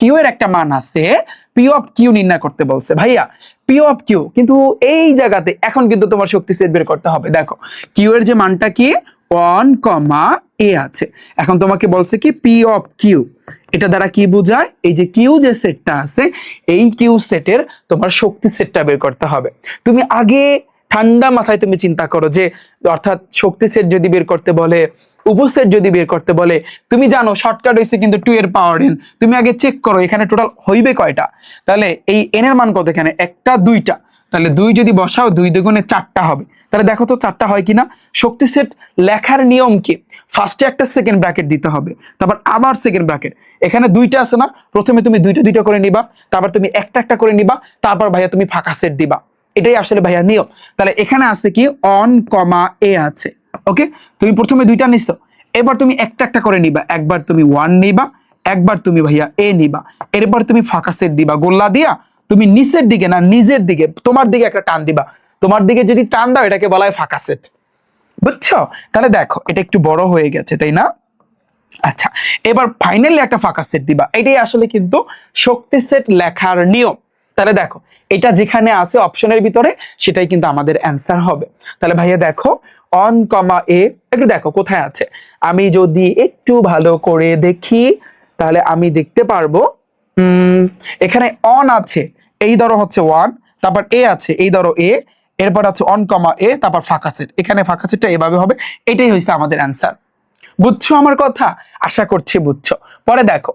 Q এর একটা মান আছে, পি অফ কিউ নির্ণয় করতে বলছে ভাইয়া। পি অফ কিউ কিন্তু এই জায়গাতে এখন কিন্তু তোমার শক্তি সেট বের করতে হবে। দেখো কিউ এর যে মানটা কি 1, a আছে, এখন তোমাকে বলছে কি পি অফ কিউ, এটা দ্বারা কি বোঝায়, এই যে কিউ যে সেটটা আছে এই কিউ সেটের তোমার শক্তি সেটটা বের করতে হবে। তুমি আগে ঠান্ডা মাথায় তুমি চিন্তা করো যে অর্থাৎ শক্তি সেট যদি বের করতে বলে, উপসেট যদি বের করতে বলে, তুমি জানো শর্টকাট হয়েছে কিন্তু 2 এর পাওয়ার n। তুমি আগে চেক করো এখানে টোটাল হইবে কয়টা, তাহলে এই n এর মান কত, এখানে একটা দুইটা, তাহলে 2 যদি বসাও 2 দ্বিগুণে 4টা হবে। তাহলে দেখো তো 4টা হয় কিনা। শক্তি সেট লেখার নিয়ম কি, ফার্স্টে একটা সেকেন্ড ব্র্যাকেট দিতে হবে, তারপর আবার সেকেন্ড ব্র্যাকেট, এখানে দুইটা আছে না, প্রথমে তুমি দুইটা দুইটা করে নিবা, তারপর তুমি একটা একটা করে নিবা, তারপর ভাইয়া তুমি ফাঁকা সেট দিবা। এটাই আসলে ভাইয়া নিয়ম। তাহলে এখানে আছে কি অন কমা এ আছে, ওকে, তুমি প্রথমে দুইটা নিছো, এবার তুমি একটা একটা করে নিবা, একবার তুমি 1 নিবা, একবার তুমি ভাইয়া এ নিবা, এরপর তুমি ফাঁকা সেট দিবা, গোল্লা দিয়া তুমি নিচের দিকে না নিজের দিকে তোমার দিকে একটা টান দিবা, তোমার দিকে যদি টান দাও এটাকে বলা হয় ফাঁকা সেট, বুঝছো? তাহলে দেখো এটা একটু বড় হয়ে গেছে তাই না? আচ্ছা, এবার ফাইনালি একটা ফাঁকা সেট দিবা, এটাই আসলে কিন্তু শক্তি সেট লেখার নিয়ম। তাহলে দেখো এটা যেখানে আছে অপশনের ভিতরে সেটাই কিন্তু আমাদের অ্যান্সার হবে। তাহলে ভাইয়া দেখো অন কমা এ, একটু দেখো কোথায় আছে, আমি যদি একটু ভালো করে দেখি তাহলে আমি দেখতে পারবো এখানে অন আছে, এই ধরো হচ্ছে 1, তারপর এ আছে এই ধরো এ, এরপর আছে অন কমা এ, তারপর ফাঁকা সেট, এখানে ফাঁকা সেটটা এভাবে হবে, এটাই হয়েছে আমাদের অ্যান্সার। বুঝছো আমার কথা? আশা করছি বুঝছো। পরে দেখো